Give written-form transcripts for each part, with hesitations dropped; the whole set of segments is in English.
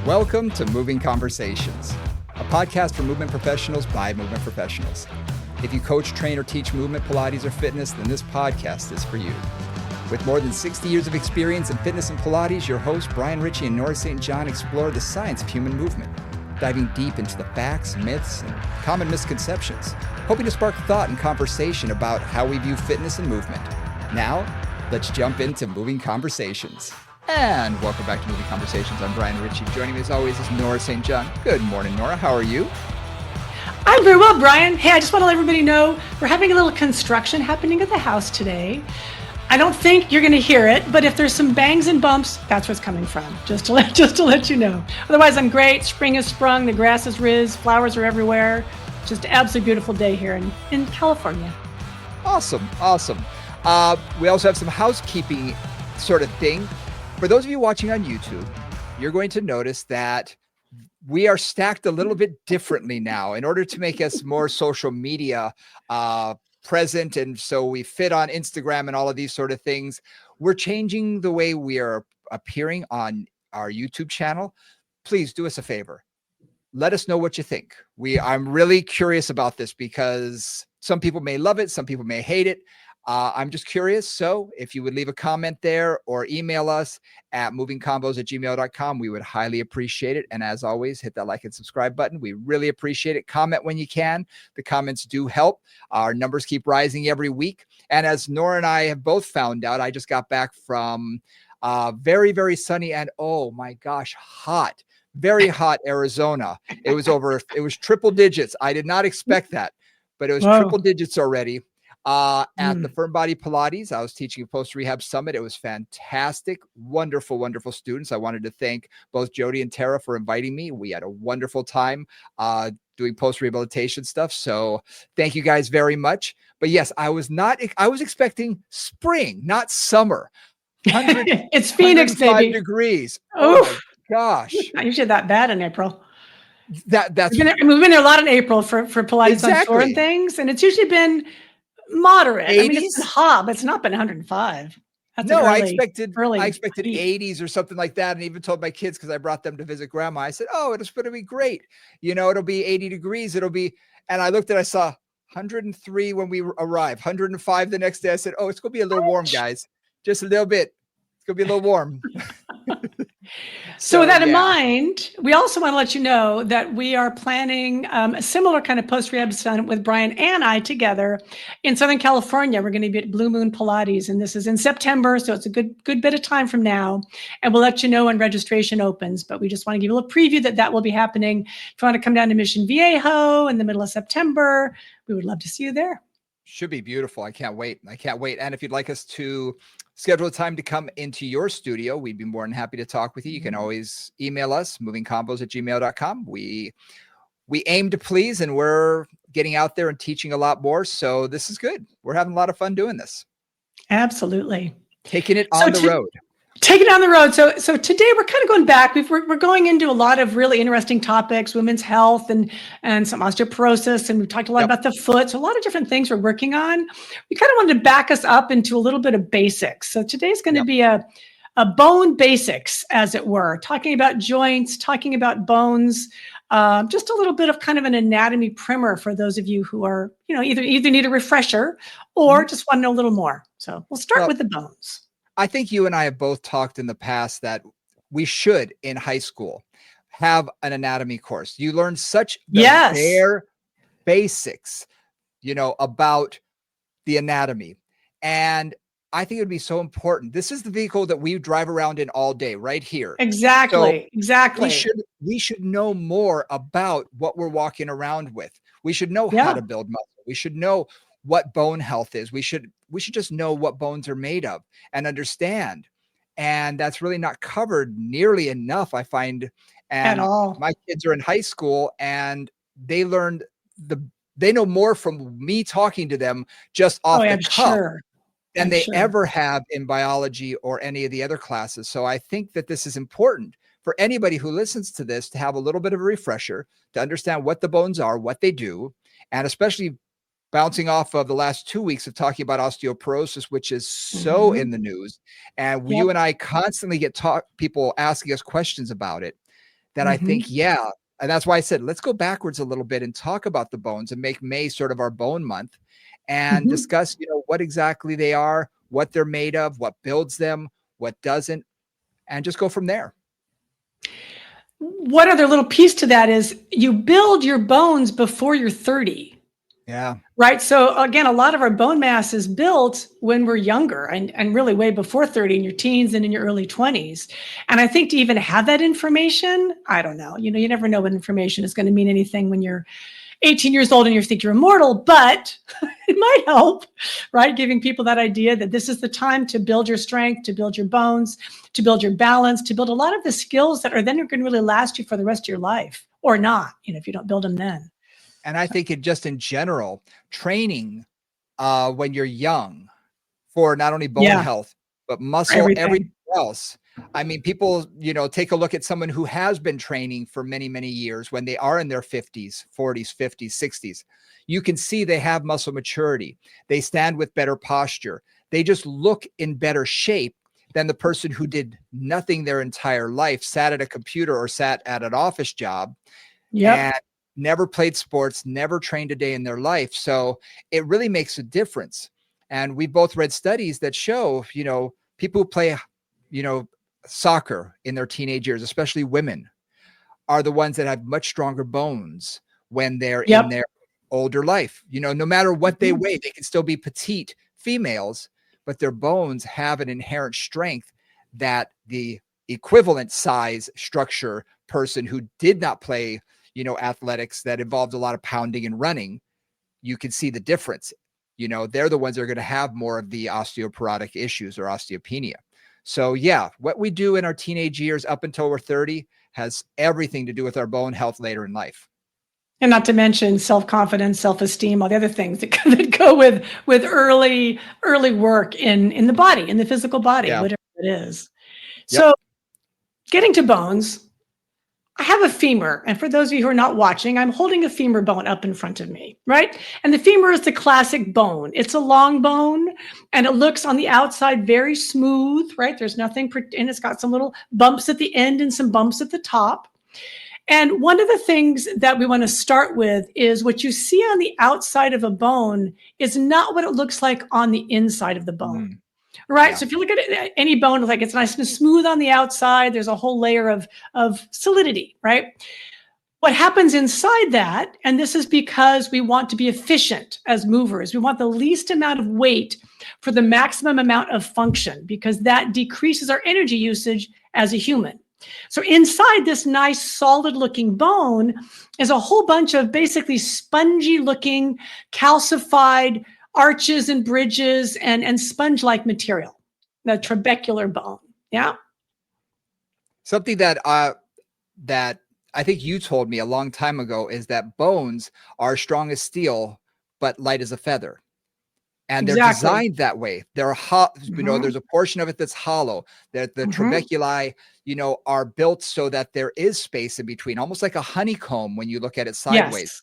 Welcome to Moving Conversations, a podcast for movement professionals by movement professionals. If you coach, train, or teach movement, Pilates, or fitness, then this podcast is for you. With more than 60 years of experience in fitness and Pilates, your hosts, Brian Ritchie and Nora St. John, explore the science of human movement, diving deep into the facts, myths, and common misconceptions, hoping to spark thought and conversation about how we view fitness and movement. Now, let's jump into Moving Conversations. And welcome back to Moving Conversations. I'm Brian Ritchie. Joining me as always is Nora St. John. Good morning, Nora. How are you? I'm very well, Brian. Hey, I just want to let everybody know we're having a little construction happening at the house today. I don't think you're going to hear it, but if there's some bangs and bumps, that's where it's coming from. Just to let you know. Otherwise, I'm great. Spring has sprung. The grass is riz. Flowers are everywhere. Just an absolutely beautiful day here in California. Awesome. We also have some housekeeping sort of thing. For those of you watching on YouTube, you're going to notice that we are stacked a little bit differently now in order to make us more social media present. And so we fit on Instagram and all of these sort of things. We're changing the way we are appearing on our YouTube channel. Please do us a favor. Let us know what you think. I'm really curious about this because some people may love it. Some people may hate it. I'm just curious. So if you would leave a comment there or email us at movingcombos@gmail.com, we would highly appreciate it. And as always, hit that like and subscribe button. We really appreciate it. Comment when you can. The comments do help. Our numbers keep rising every week. And as Nora and I have both found out, I just got back from very, very sunny and oh my gosh, very hot Arizona. It was triple digits. I did not expect that, but it was triple digits already. At the Firm Body Pilates, I was teaching a post-rehab summit. It was fantastic. Wonderful, wonderful students. I wanted to thank both Jody and Tara for inviting me. We had a wonderful time doing post-rehabilitation stuff. So thank you guys very much. But yes, I was expecting spring, not summer. It's Phoenix, baby. Degrees. Oh my gosh. Not usually that bad in April. That's we've been there a lot in April for Pilates on shore and things. And it's usually been moderate. 80s? I mean, it's been hot, but it's not been 105. I expected 80s or something like that. And even told my kids, because I brought them to visit grandma, I said, oh, it's going to be great. It'll be 80 degrees. And I looked and I saw 103 when we arrived, 105 the next day. I said, oh, it's going to be a little warm, guys. Just a little bit. It's going to be a little warm. So with that in mind, we also want to let you know that we are planning a similar kind of post-rehab summit with Brian and I together in Southern California. We're going to be at Blue Moon Pilates, and this is in September, so it's a good bit of time from now. And we'll let you know when registration opens. But we just want to give you a little preview that will be happening. If you want to come down to Mission Viejo in the middle of September, we would love to see you there. Should be beautiful. I can't wait. And if you'd like us to schedule a time to come into your studio, we'd be more than happy to talk with you. You can always email us, movingcombos@gmail.com. We aim to please, and we're getting out there and teaching a lot more. So this is good. We're having a lot of fun doing this. Absolutely. Taking it on the road. Take it on the road. So today we're kind of going back. We're going into a lot of really interesting topics, women's health and some osteoporosis. And we've talked a lot about the foot. So a lot of different things we're working on. We kind of wanted to back us up into a little bit of basics. So today's going to be a bone basics, as it were, talking about joints, talking about bones, just a little bit of kind of an anatomy primer for those of you who are, either need a refresher or just want to know a little more. So we'll start with the bones. I think you and I have both talked in the past that we should, in high school, have an anatomy course. You learn such bare basics, about the anatomy. And I think it would be so important. This is the vehicle that we drive around in all day, right here. Exactly. We should know more about what we're walking around with. We should know how to build muscle. We should know what bone health is. We should just know what bones are made of and understand. And that's really not covered nearly enough, I find. And at all. My kids are in high school and they know more from me talking to them just off the cuff than they ever have in biology or any of the other classes. So I think that this is important for anybody who listens to this to have a little bit of a refresher, to understand what the bones are, what they do, and especially bouncing off of the last 2 weeks of talking about osteoporosis, which is so in the news. And you and I constantly get people asking us questions about it, that I think, yeah, and that's why I said, let's go backwards a little bit and talk about the bones and make May sort of our bone month and Mhm. discuss, what exactly they are, what they're made of, what builds them, what doesn't, and just go from there. One other little piece to that is you build your bones before you're 30. Yeah. Right. So again, a lot of our bone mass is built when we're younger and really way before 30 in your teens and in your early 20s. And I think to even have that information, I don't know, you never know what information is going to mean anything when you're 18 years old and you think you're immortal, but it might help, right? Giving people that idea that this is the time to build your strength, to build your bones, to build your balance, to build a lot of the skills that are then going to really last you for the rest of your life or not, if you don't build them then. And I think in general, training when you're young for not only bone Yeah, health, but muscle, everything everything. else. I mean, people, take a look at someone who has been training for many, many years when they are in their 50s, 40s, 50s, 60s. You can see they have muscle maturity. They stand with better posture. They just look in better shape than the person who did nothing their entire life, sat at a computer or sat at an office job Yep. and never played sports, never trained a day in their life. So it really makes a difference. And we both read studies that show, people who play, you know, soccer in their teenage years, especially women, are the ones that have much stronger bones when they're in Yep. their older life. No matter what they Mhm. weigh, they can still be petite females, but their bones have an inherent strength that the equivalent size structure person who did not play, athletics that involved a lot of pounding and running, you can see the difference. They're the ones that are going to have more of the osteoporotic issues or osteopenia. So yeah, what we do in our teenage years up until we're 30 has everything to do with our bone health later in life. And not to mention self-confidence, self-esteem, all the other things that go with early work in the body, in the physical body, Yeah. whatever it is. Yep. So getting to bones, I have a femur. And for those of you who are not watching, I'm holding a femur bone up in front of me, right? And the femur is the classic bone. It's a long bone and it looks on the outside very smooth, right? There's nothing, and it's got some little bumps at the end and some bumps at the top. And one of the things that we want to start with is what you see on the outside of a bone is not what it looks like on the inside of the bone. Mm, Right. yeah. So if you look at it, any bone, like it's nice and smooth on the outside, there's a whole layer of solidity, right? What happens inside that, and this is because we want to be efficient as movers, we want the least amount of weight for the maximum amount of function because that decreases our energy usage as a human. So inside this nice solid looking bone is a whole bunch of basically spongy looking calcified arches and bridges and sponge-like material, the trabecular bone. Yeah. Something that I think you told me a long time ago is that bones are strong as steel, but light as a feather. And they're Exactly. designed that way. Mm-hmm. There's a portion of it that's hollow, that the Mm-hmm. trabeculi, are built so that there is space in between, almost like a honeycomb when you look at it sideways. Yes.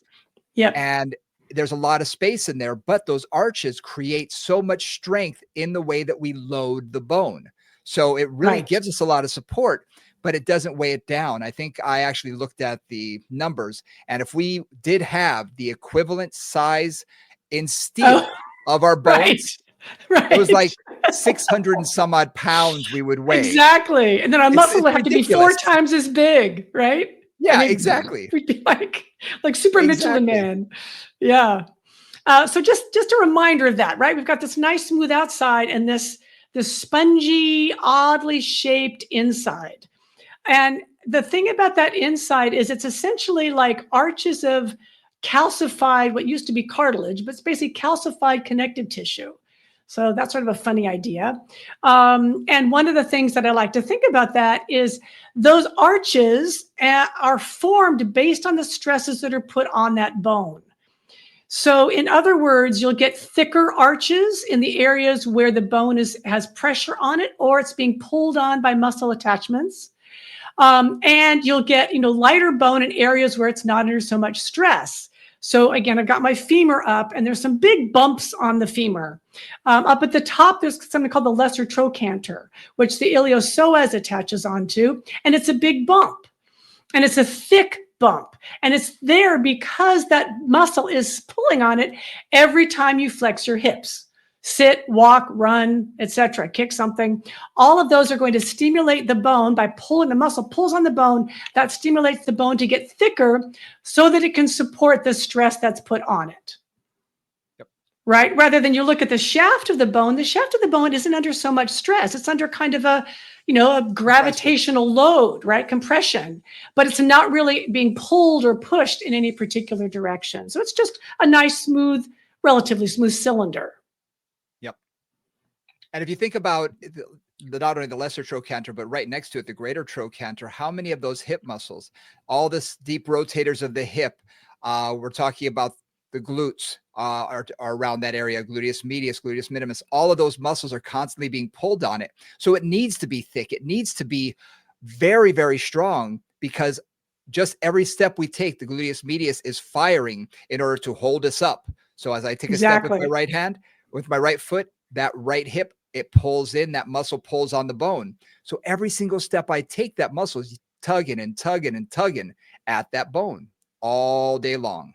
Yep. And there's a lot of space in there, but those arches create so much strength in the way that we load the bone. So it really Right. gives us a lot of support, but it doesn't weigh it down. I think I actually looked at the numbers, and if we did have the equivalent size in steel Oh, of our right. bones, it was Right. like 600 and some odd pounds we would weigh. Exactly. And then our muscles It's would have to be 4 ridiculous. times as big, right? I Yeah, mean, exactly. we'd be like Super Michelin Exactly. Man. Yeah. So just a reminder of that, right? We've got this nice smooth outside and this spongy, oddly shaped inside. And the thing about that inside is it's essentially like arches of calcified, what used to be cartilage, but it's basically calcified connective tissue. So that's sort of a funny idea. And one of the things that I like to think about that is those arches are formed based on the stresses that are put on that bone. So in other words, you'll get thicker arches in the areas where the bone has pressure on it or it's being pulled on by muscle attachments. And you'll get, lighter bone in areas where it's not under so much stress. So again, I've got my femur up and there's some big bumps on the femur. Up at the top, there's something called the lesser trochanter, which the iliopsoas attaches onto, and it's a big bump. And it's a thick bump. And it's there because that muscle is pulling on it every time you flex your hips. Sit, walk, run, etc., kick something. All of those are going to stimulate the bone by pulling. The muscle pulls on the bone. That stimulates the bone to get thicker so that it can support the stress that's put on it. Yep. Right? Rather than you look at the shaft of the bone isn't under so much stress. It's under kind of a gravitational load, right? Compression, but it's not really being pulled or pushed in any particular direction. So it's just a nice, relatively smooth cylinder. Yep. And if you think about not only the lesser trochanter, but right next to it, the greater trochanter, how many of those hip muscles, all this deep rotators of the hip, we're talking about the glutes are around that area, gluteus medius, gluteus minimus. All of those muscles are constantly being pulled on it. So it needs to be thick. It needs to be very, very strong, because just every step we take, the gluteus medius is firing in order to hold us up. So as I take a step with my right hand, with my right foot, that right hip, it pulls in, that muscle pulls on the bone. So every single step I take, that muscle is tugging and tugging and tugging at that bone all day long.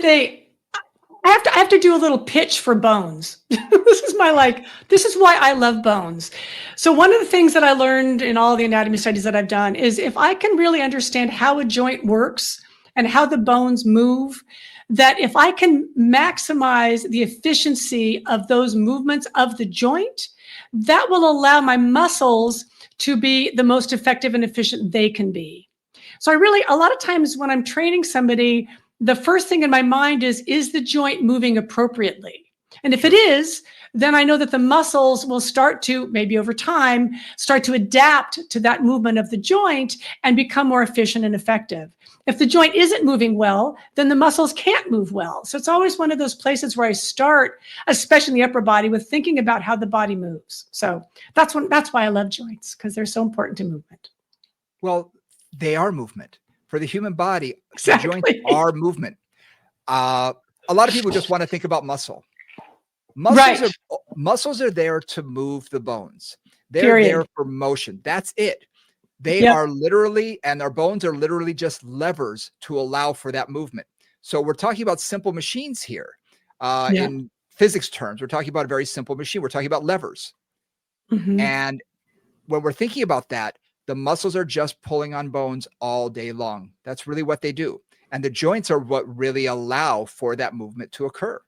I have to do a little pitch for bones. This is why I love bones. So one of the things that I learned in all the anatomy studies that I've done is if I can really understand how a joint works and how the bones move, that if I can maximize the efficiency of those movements of the joint, that will allow my muscles to be the most effective and efficient they can be. So a lot of times when I'm training somebody, the first thing in my mind is the joint moving appropriately? And if it is, then I know that the muscles will start to, maybe over time, start to adapt to that movement of the joint and become more efficient and effective. If the joint isn't moving well, then the muscles can't move well. So it's always one of those places where I start, especially in the upper body, with thinking about how the body moves. So that's why I love joints, because they're so important to movement. Well, they are movement. For the human body, exactly. The joints are movement. A lot of people just want to think about muscle. Muscles are there to move the bones. They're there for motion. That's it. They are literally, and our bones are literally just levers to allow for that movement. So we're talking about simple machines here. In physics terms, we're talking about a very simple machine. We're talking about levers. Mm-hmm. And when we're thinking about that, the muscles are just pulling on bones all day long. That's really what they do. And the joints are what really allow for that movement to occur.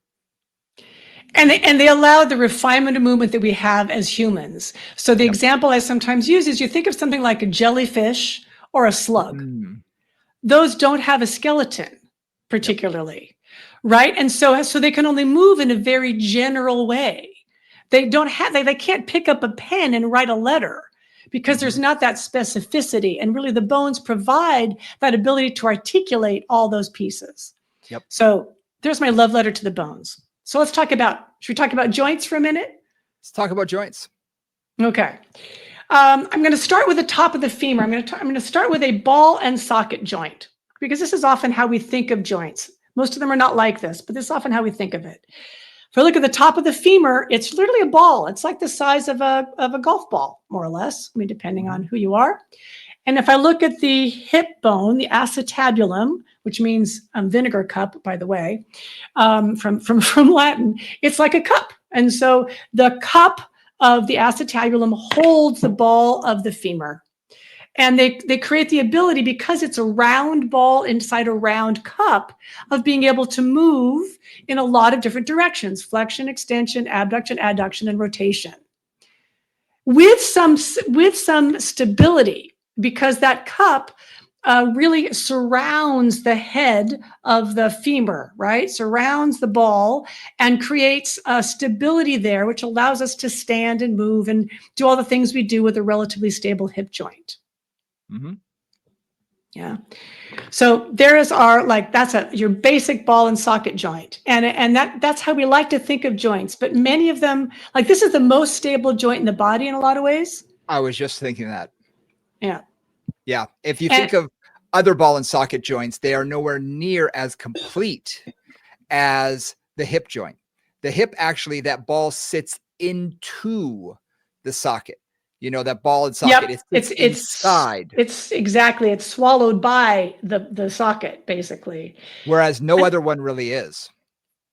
And they allow the refinement of movement that we have as humans. So the example I sometimes use is you think of something like a jellyfish or a slug. Those don't have a skeleton particularly, right? And so they can only move in a very general way. They can't pick up a pen and write a letter, because there's not that specificity. And really the bones provide that ability to articulate all those pieces. So there's my love letter to the bones. So should we talk about joints for a minute? Let's talk about joints. Okay. I'm going to start with the top of the femur. I'm going to start with a ball and socket joint, because this is often how we think of joints. Most of them are not like this, but this is often how we think of it. If I look at the top of the femur, it's literally a ball. It's like the size of a golf ball, more or less, depending on who you are. And if I look at the hip bone, the acetabulum, which means vinegar cup, by the way, from Latin, it's like a cup. And so the cup of the acetabulum holds the ball of the femur. And they create the ability, because it's a round ball inside a round cup, of being able to move in a lot of different directions: flexion, extension, abduction, adduction, and rotation. With some stability, because that cup really surrounds the head of the femur, right? Surrounds the ball and creates stability there, which allows us to stand and move and do all the things we do with a relatively stable hip joint. Mm-hmm. Yeah. So there is that's your basic ball and socket joint. And that's how we like to think of joints. But many of them, this is the most stable joint in the body in a lot of ways. I was just thinking that. Yeah. Yeah. If you think of other ball and socket joints, they are nowhere near as complete as the hip joint. The hip, actually, that ball sits into the socket. You know, that ball and socket. Yep. It's inside. It's exactly, it's swallowed by the socket, basically. Whereas no other one really is.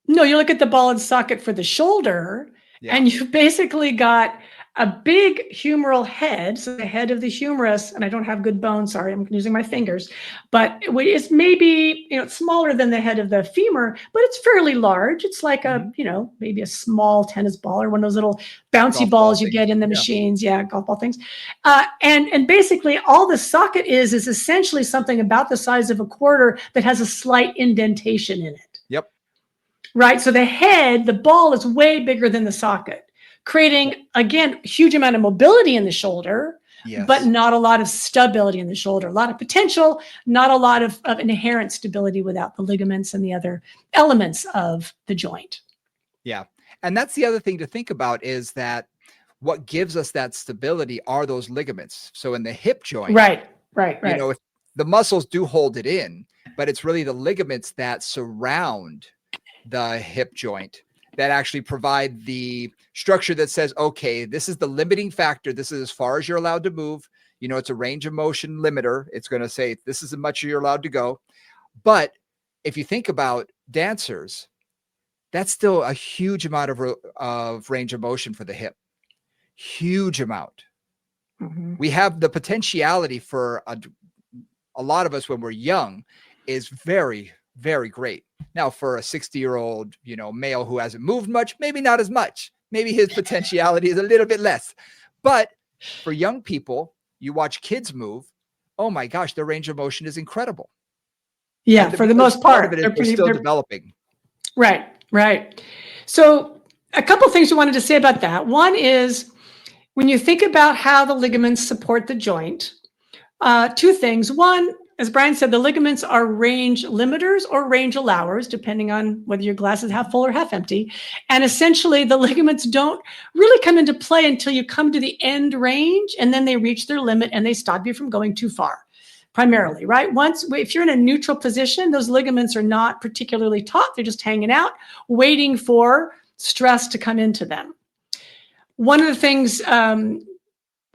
No, you look at the ball and socket for the shoulder, Yeah. and you've basically got a big humeral head, so the head of the humerus, and I don't have good bones, sorry, I'm using my fingers, but it's maybe, it's smaller than the head of the femur, but it's fairly large. It's like a, maybe a small tennis ball or one of those little bouncy Golf ball balls you things. get in the Yeah. machines. Yeah, golf ball things. And basically all the socket is essentially something about the size of a quarter that has a slight indentation in it. Yep. Right. So the head, the ball is way bigger than the socket, creating, again, huge amount of mobility in the shoulder, Yes. but not a lot of stability in the shoulder, a lot of potential, not a lot of inherent stability without the ligaments and the other elements of the joint. Yeah. And that's the other thing to think about, is that what gives us that stability are those ligaments. So in the hip joint, Right. you know, if the muscles do hold it in, but it's really the ligaments that surround the hip joint that actually provide the structure that says, okay, this is the limiting factor. This is as far as you're allowed to move. You know, it's a range of motion limiter. It's going to say this is as much as you're allowed to go. But if you think about dancers, that's still a huge amount of range of motion for the hip. Huge amount. Mm-hmm. We have the potentiality for a lot of us when we're young is very, very great. Now, for a 60-year-old, male who hasn't moved much, maybe not as much. Maybe his potentiality is a little bit less. But for young people, you watch kids move. Oh my gosh, their range of motion is incredible. Yeah, for the most part, of it is they're still developing. Right, right. So a couple things we wanted to say about that. One is, when you think about how the ligaments support the joint, two things. One, as Brian said, the ligaments are range limiters or range allowers, depending on whether your glass is half full or half empty. And essentially, the ligaments don't really come into play until you come to the end range, and then they reach their limit and they stop you from going too far, primarily, right? If you're in a neutral position, those ligaments are not particularly taut. They're just hanging out, waiting for stress to come into them. One of the things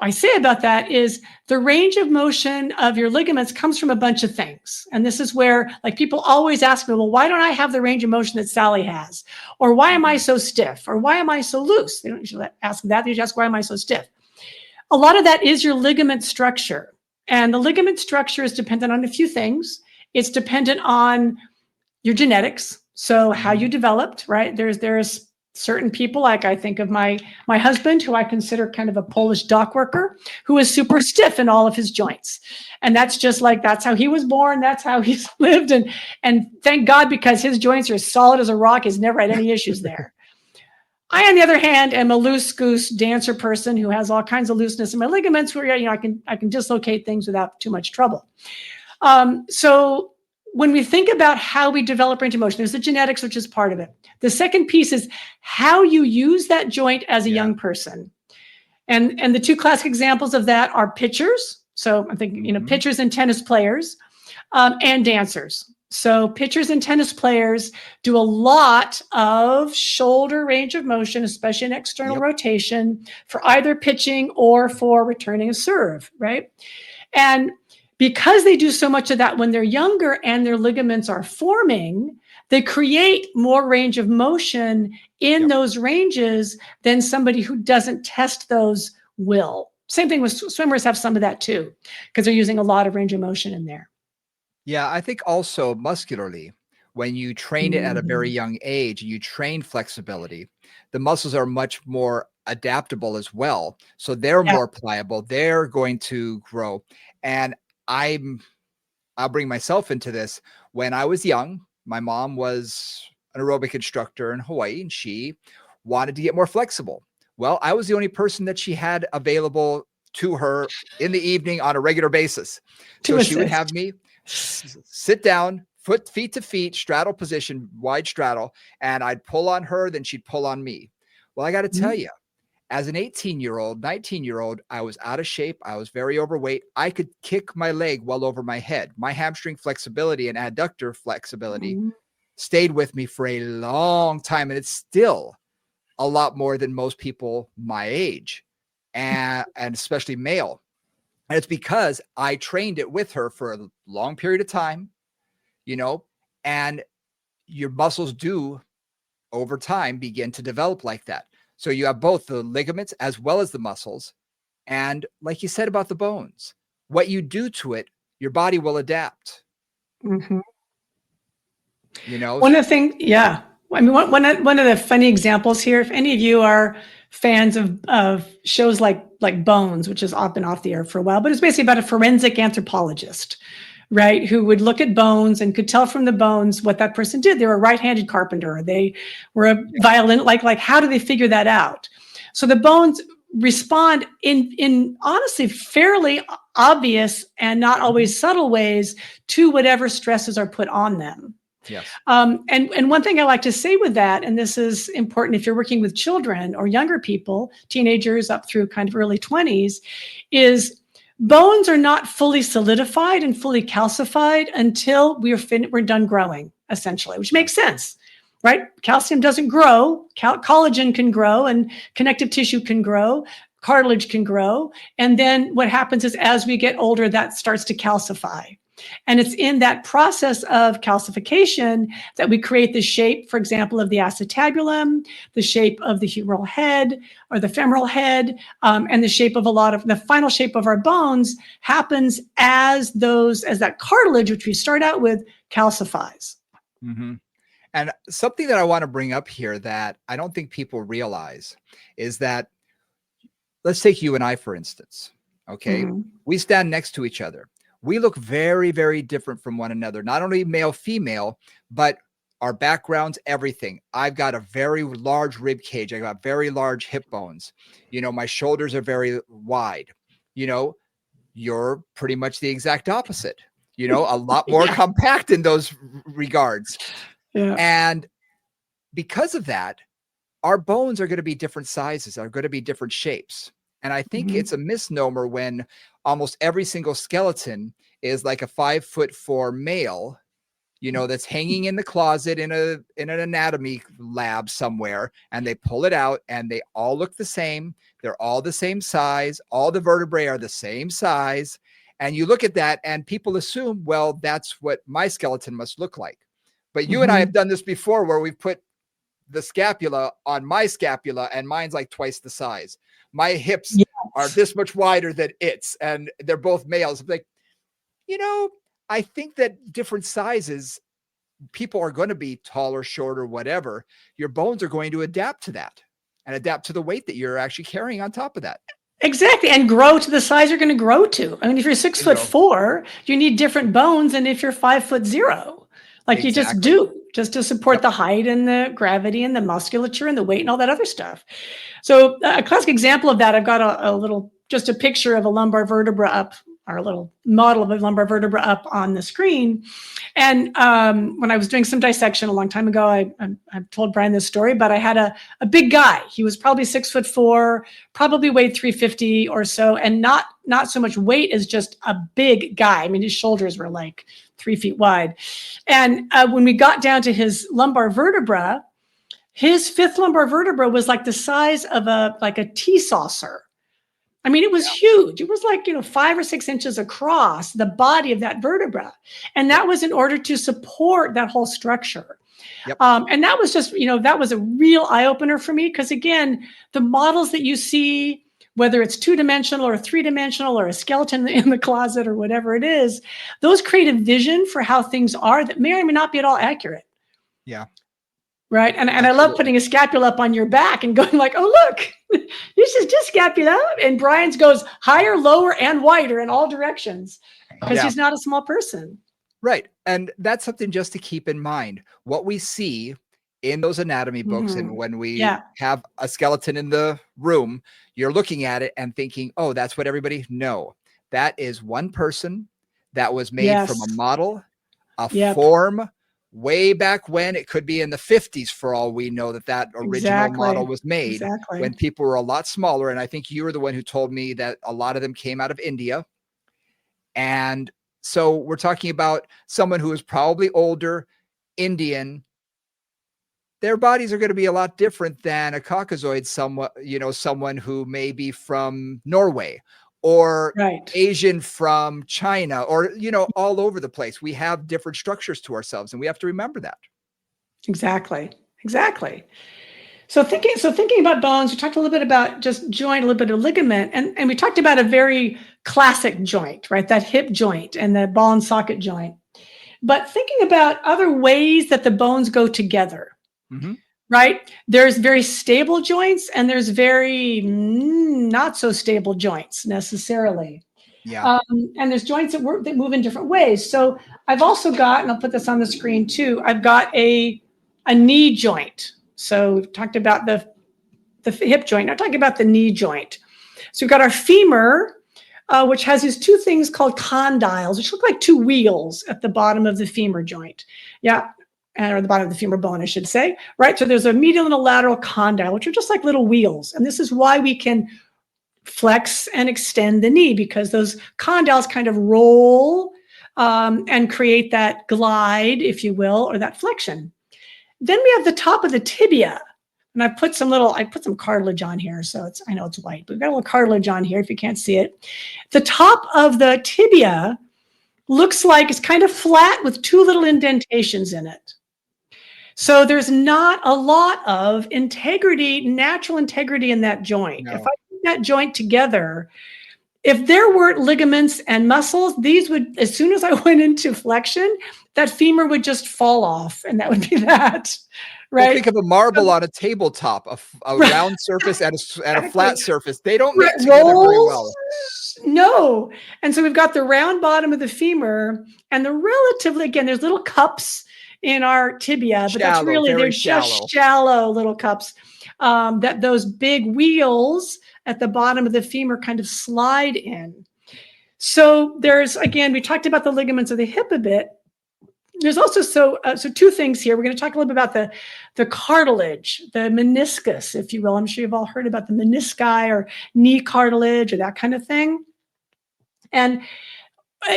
I say about that is the range of motion of your ligaments comes from a bunch of things. And this is where, like, people always ask me, well, why don't I have the range of motion that Sally has? Or why am I so stiff? Or why am I so loose? They don't usually ask that. They just ask, why am I so stiff? A lot of that is your ligament structure. And the ligament structure is dependent on a few things. It's dependent on your genetics. So how you developed, right? There's certain people, like I think of my husband, who I consider kind of a Polish dock worker, who is super stiff in all of his joints. And that's just like, that's how he was born. That's how he's lived. And thank God, because his joints are solid as a rock. He's never had any issues there. I, on the other hand, am a loose goose dancer person who has all kinds of looseness in my ligaments where, I can dislocate things without too much trouble. So when we think about how we develop range of motion, there's the genetics, which is part of it. The second piece is how you use that joint as a young person. And the two classic examples of that are pitchers. So I'm thinking, pitchers and tennis players, and dancers. So pitchers and tennis players do a lot of shoulder range of motion, especially in external rotation, for either pitching or for returning a serve, right? And because they do so much of that when they're younger and their ligaments are forming, they create more range of motion in those ranges than somebody who doesn't test those will. Same thing with swimmers, have some of that too, because they're using a lot of range of motion in there. Yeah, I think also muscularly, when you train it at a very young age, you train flexibility, the muscles are much more adaptable as well. So they're more pliable. They're going to grow. And I'll bring myself into this. When I was young, my mom was an aerobic instructor in Hawaii, and she wanted to get more flexible. Well, I was the only person that she had available to her in the evening on a regular basis. So she would have me sit down, feet to feet, straddle position, wide straddle, and I'd pull on her, then she'd pull on me. Well, I got to tell you, as an 18-year-old, 19-year-old, I was out of shape. I was very overweight. I could kick my leg well over my head. My hamstring flexibility and adductor flexibility stayed with me for a long time. And it's still a lot more than most people my age. and especially male. And it's because I trained it with her for a long period of time, and your muscles do over time begin to develop like that. So you have both the ligaments as well as the muscles. And like you said about the bones, what you do to it, your body will adapt. Mhm. You know, One of the things, yeah. I mean, one of the funny examples here, if any of you are fans of shows like Bones, which has been off the air for a while, but it's basically about a forensic anthropologist, right, who would look at bones and could tell from the bones what that person did. They were a right-handed carpenter, or they were a violin. Like how do they figure that out? So the bones respond in honestly fairly obvious and not always subtle ways to whatever stresses are put on them. yes. And one thing I like to say with that, and this is important if you're working with children or younger people, teenagers up through kind of early 20s, is bones are not fully solidified and fully calcified until we're done growing, essentially, which makes sense, right? Calcium doesn't grow. Collagen can grow, and connective tissue can grow. Cartilage can grow. And then what happens is as we get older, that starts to calcify. And it's in that process of calcification that we create the shape, for example, of the acetabulum, the shape of the humeral head or the femoral head, and the shape of the final shape of our bones happens as that cartilage, which we start out with, calcifies. Mm-hmm. And something that I want to bring up here that I don't think people realize is that, let's take you and I, for instance. Okay. Mm-hmm. We stand next to each other. We look very, very different from one another, not only male, female, but our backgrounds, everything. I've got a very large rib cage. I got very large hip bones. My shoulders are very wide. You're pretty much the exact opposite, a lot more compact in those regards. Yeah. And because of that, our bones are going to be different sizes, are going to be different shapes. And I think it's a misnomer when almost every single skeleton is like a 5'4" male, that's hanging in the closet in an anatomy lab somewhere, and they pull it out and they all look the same. They're all the same size. All the vertebrae are the same size. And you look at that and people assume, well, that's what my skeleton must look like. But you and I have done this before where we've put the scapula on my scapula and mine's like twice the size. My hips are this much wider than its, and they're both males. Like, I think that different sizes, people are going to be taller, shorter, whatever. Your bones are going to adapt to that and adapt to the weight that you're actually carrying on top of that. Exactly. And grow to the size you're going to grow to. I mean, if you're 6'4", you need different bones than if you're 5'0". Like you just do, just to support the height and the gravity and the musculature and the weight and all that other stuff. So a classic example of that, I've got just a picture of a lumbar vertebra up, or a little model of a lumbar vertebra up on the screen. And when I was doing some dissection a long time ago, I've told Brian this story, but I had a big guy. He was probably 6'4", probably weighed 350 or so, and not so much weight as just a big guy. I mean, his shoulders were like 3 feet wide. And when we got down to his lumbar vertebra, his fifth lumbar vertebra was like the size of a tea saucer. I mean, it was huge. It was like, 5 or 6 inches across the body of that vertebra. And that was in order to support that whole structure. Yep. And that was just, that was a real eye opener for me. Because again, the models that you see, whether it's 2-dimensional or 3-dimensional or a skeleton in the closet or whatever it is, those create a vision for how things are that may or may not be at all accurate. Yeah. Right. And I love putting a scapula up on your back and going like, oh, look, this is just scapula. And Brian's goes higher, lower, and wider in all directions because he's not a small person. Right. And that's something just to keep in mind. What we see in those anatomy books, and when we have a skeleton in the room, you're looking at it and thinking, oh, that's what everybody. No, that is one person that was made from a model, a form. Way back when, it could be in the 50s for all we know, that original model was made when people were a lot smaller. And I think you were the one who told me that a lot of them came out of India. And so we're talking about someone who is probably older, Indian, their bodies are going to be a lot different than a Caucasoid, someone who may be from Norway or Right. Asian from China, or, all over the place. We have different structures to ourselves, and we have to remember that. Exactly. Exactly. So thinking about bones, we talked a little bit about just joint, a little bit of ligament, and we talked about a very classic joint, right? That hip joint and the ball and socket joint. But thinking about other ways that the bones go together, Mhm. right? There's very stable joints and there's very not so stable joints necessarily. Yeah. And there's joints that move in different ways. So I've also got, and I'll put this on the screen too, I've got a knee joint. So we've talked about the hip joint. Now talking about the knee joint. So we've got our femur, which has these two things called condyles, which look like two wheels at the bottom of the femur joint. Yeah. Or the bottom of the femur bone, I should say. Right. So there's a medial and a lateral condyle, which are just like little wheels. And this is why we can flex and extend the knee, because those condyles kind of roll and create that glide, if you will, or that flexion. Then we have the top of the tibia. And I put some cartilage on here. So I know it's white, but we've got a little cartilage on here if you can't see it. The top of the tibia looks like it's kind of flat with two little indentations in it. So there's not a lot of integrity, natural integrity in that joint. No. If I put that joint together, if there weren't ligaments and muscles, these would, as soon as I went into flexion, that femur would just fall off, and that would be that. Right. Well, think of a marble on a tabletop, a round surface and a flat surface. They don't mix together very well. No. And so we've got the round bottom of the femur and the relatively, again, there's little cups in our tibia, but that's really, they're just shallow little cups that those big wheels at the bottom of the femur kind of slide in. So there's, again, we talked about the ligaments of the hip a bit. There's also so two things here. We're going to talk a little bit about the cartilage, the meniscus, if you will. I'm sure you've all heard about the menisci or knee cartilage or that kind of thing. And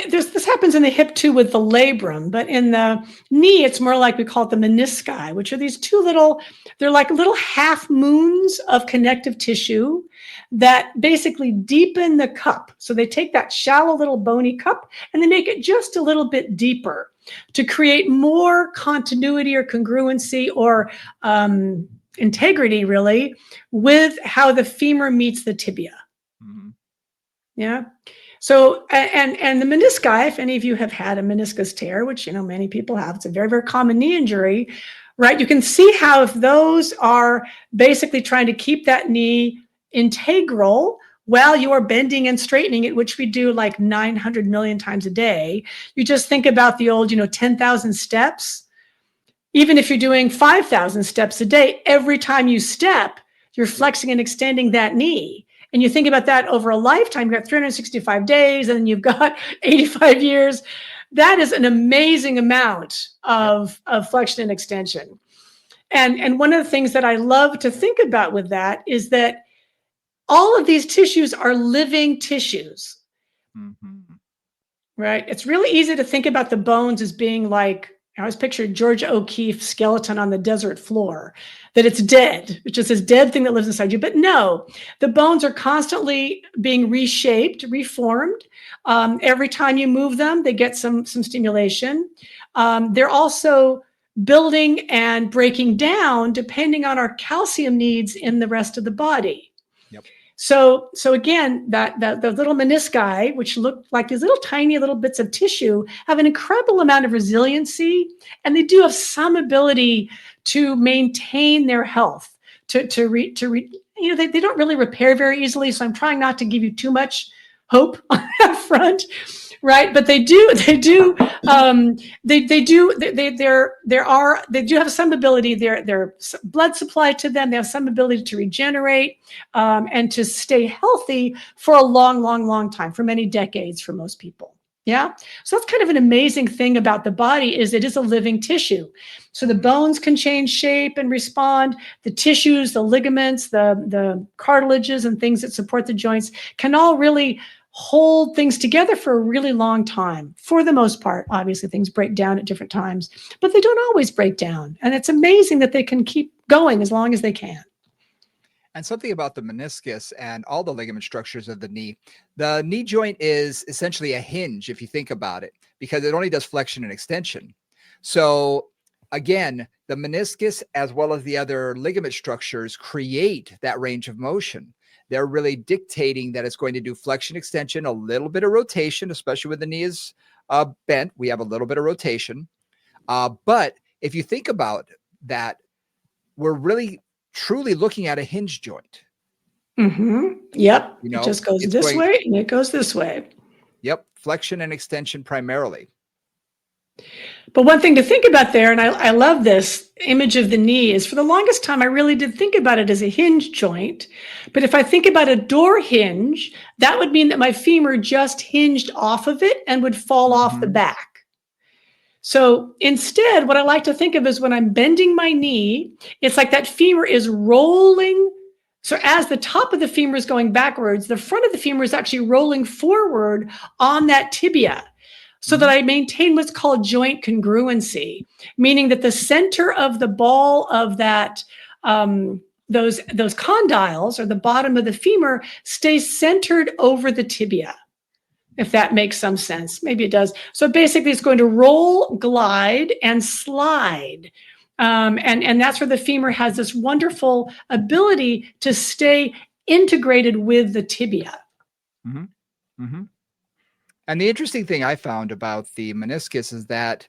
this happens in the hip too with the labrum, but in the knee, it's more like we call it the menisci, which are these two they're like little half moons of connective tissue that basically deepen the cup. So they take that shallow little bony cup and they make it just a little bit deeper to create more continuity or congruency or integrity, really, with how the femur meets the tibia. Mm-hmm. Yeah. So, and the menisci, if any of you have had a meniscus tear, which, many people have, it's a very, very common knee injury, right? You can see how if those are basically trying to keep that knee integral while you are bending and straightening it, which we do like 900 million times a day, you just think about the old, 10,000 steps. Even if you're doing 5,000 steps a day, every time you step, you're flexing and extending that knee. And you think about that over a lifetime, you've got 365 days and then you've got 85 years. That is an amazing amount of flexion and extension. And one of the things that I love to think about with that is that all of these tissues are living tissues. Mm-hmm. Right? It's really easy to think about the bones as being like, I always pictured Georgia O'Keeffe's skeleton on the desert floor, that it's dead. It's just this dead thing that lives inside you. But no, the bones are constantly being reshaped, reformed. Every time you move them, they get some stimulation. They're also building and breaking down depending on our calcium needs in the rest of the body. Yep. So again, the little menisci, which look like these little tiny little bits of tissue, have an incredible amount of resiliency, and they do have some ability to maintain their health. They don't really repair very easily. So I'm trying not to give you too much hope on that front, right? But they do have some ability. Their blood supply to them, they have some ability to regenerate and to stay healthy for a long time, for many decades for most people. Yeah. So that's kind of an amazing thing about the body, is it is a living tissue. So the bones can change shape and respond. The tissues, the ligaments, the cartilages and things that support the joints can all really hold things together for a really long time. For the most part, obviously things break down at different times, but they don't always break down. And it's amazing that they can keep going as long as they can. And something about the meniscus and all the ligament structures of the knee joint is essentially a hinge, if you think about it, because it only does flexion and extension. So again, the meniscus as well as the other ligament structures create that range of motion. They're really dictating that it's going to do flexion, extension, a little bit of rotation, especially when the knee is bent. We have a little bit of rotation. But if you think about that, we're really truly looking at a hinge joint. Mm-hmm. Yep. You know, it just goes this way and it goes this way. Yep. Flexion and extension primarily. But one thing to think about there, and I love this image of the knee, is for the longest time, I really did think about it as a hinge joint. But if I think about a door hinge, that would mean that my femur just hinged off of it and would fall off the back. So instead, what I like to think of is when I'm bending my knee, it's like that femur is rolling. So as the top of the femur is going backwards, the front of the femur is actually rolling forward on that tibia, so that I maintain what's called joint congruency, meaning that the center of the ball of that, those condyles, or the bottom of the femur, stays centered over the tibia. If that makes some sense. Maybe it does. So basically it's going to roll, glide, and slide. And that's where the femur has this wonderful ability to stay integrated with the tibia. And the interesting thing I found about the meniscus is that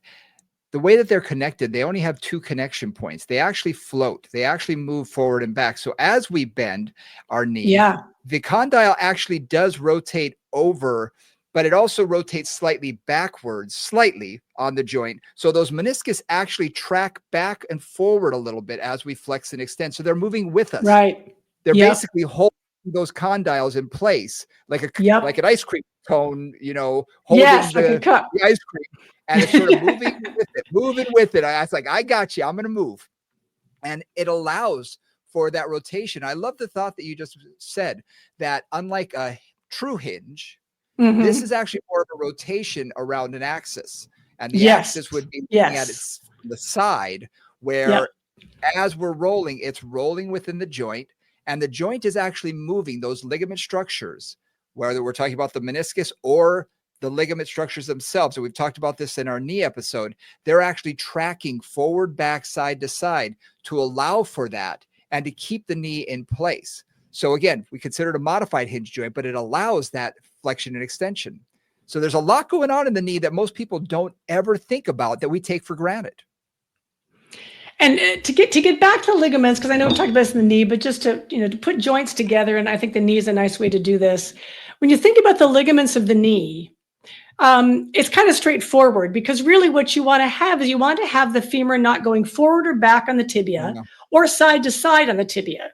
the way that they're connected, they only have two connection points. They actually float. They actually move forward and back. So as we bend our knee, the condyle actually does rotate over, but it also rotates slightly backwards, slightly on the joint. So those meniscus actually track back and forward a little bit as we flex and extend. So they're moving with us. Right. They're basically holding those condyles in place, like like an ice cream cone, you know, holding the ice cream, and it's sort of moving with it. I was like, I got you. I'm going to move. And it allows for that rotation. I love the thought that you just said, that unlike a true hinge, this is actually more of a rotation around an axis. And the axis would be looking at its the side, where as we're rolling, it's rolling within the joint, and the joint is actually moving those ligament structures, whether we're talking about the meniscus or the ligament structures themselves. So we've talked about this in our knee episode. They're actually tracking forward, back, side to side to allow for that and to keep the knee in place. So again, we consider it a modified hinge joint, but it allows that flexion and extension. So there's a lot going on in the knee that most people don't ever think about, that we take for granted. And to get back to the ligaments, because I know we talked about this in the knee, but just to put joints together, and I think the knee is a nice way to do this. When you think about the ligaments of the knee, it's kind of straightforward, because really what you want to have is you want to have the femur not going forward or back on the tibia, or side to side on the tibia,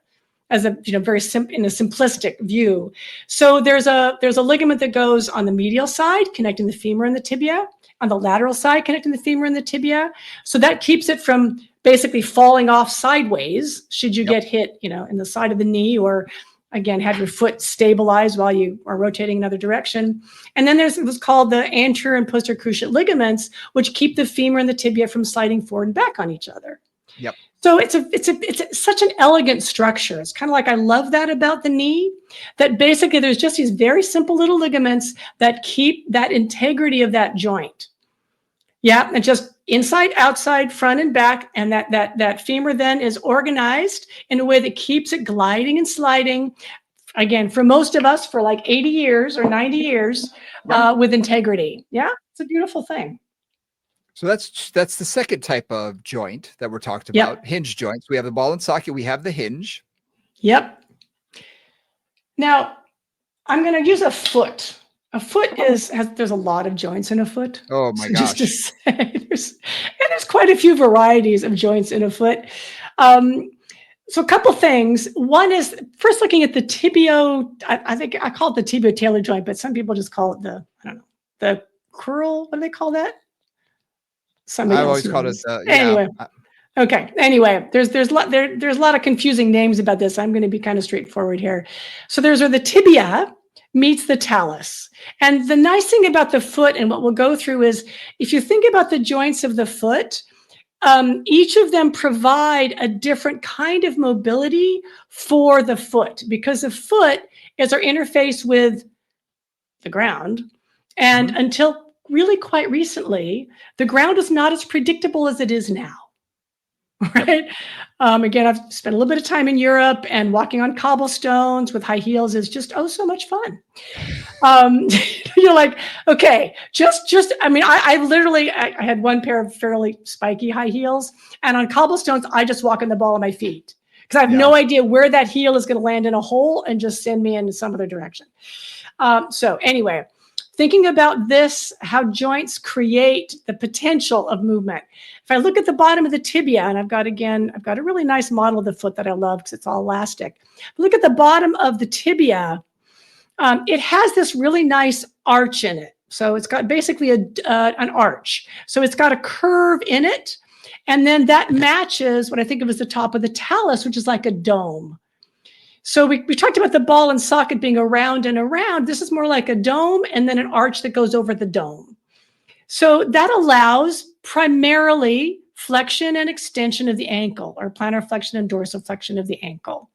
as a in a simplistic view. So there's a ligament that goes on the medial side connecting the femur and the tibia, on the lateral side connecting the femur and the tibia. So that keeps it from basically falling off sideways should you get hit, in the side of the knee, or again, have your foot stabilized while you are rotating another direction. And then there's what's called the anterior and posterior cruciate ligaments, which keep the femur and the tibia from sliding forward and back on each other. So it's such an elegant structure. It's kind of like, I love that about the knee, that basically there's just these very simple little ligaments that keep that integrity of that joint. And just inside, outside, front and back. And that femur then is organized in a way that keeps it gliding and sliding, again, for most of us, for like 80 years or 90 years with integrity. It's a beautiful thing. So that's the second type of joint that we're talked about, hinge joints. We have the ball and socket. We have the hinge. Now, I'm going to use a foot. A foot there's a lot of joints in a foot. Oh my gosh. Just to say, there's quite a few varieties of joints in a foot. So a couple things. One is, first looking at the tibio, I think I call it the tibio-talar joint, but some people just call it the curl. What do they call that? I've always called it anyway. Okay. Anyway, there's a lot of confusing names about this. I'm going to be kind of straightforward here. So there's the tibia, meets the talus. And the nice thing about the foot and what we'll go through is, if you think about the joints of the foot, each of them provide a different kind of mobility for the foot, because the foot is our interface with the ground. And until really quite recently, the ground is not as predictable as it is now. Right. Again, I've spent a little bit of time in Europe, and walking on cobblestones with high heels is just, oh, so much fun. You're like, okay, I mean, I literally, I had one pair of fairly spiky high heels, and on cobblestones, I just walk on the ball of my feet because I have no idea where that heel is going to land in a hole and just send me in some other direction. So anyway, thinking about this, how joints create the potential of movement. If I look at the bottom of the tibia, and I've got a really nice model of the foot that I love because it's all elastic. Look at the bottom of the tibia. It has this really nice arch in it. So it's got basically an arch. So it's got a curve in it. And then that matches what I think of as the top of the talus, which is like a dome. So we talked about the ball and socket being around and around. This is more like a dome and then an arch that goes over the dome. So that allows primarily flexion and extension of the ankle, or plantar flexion and dorsiflexion of the ankle.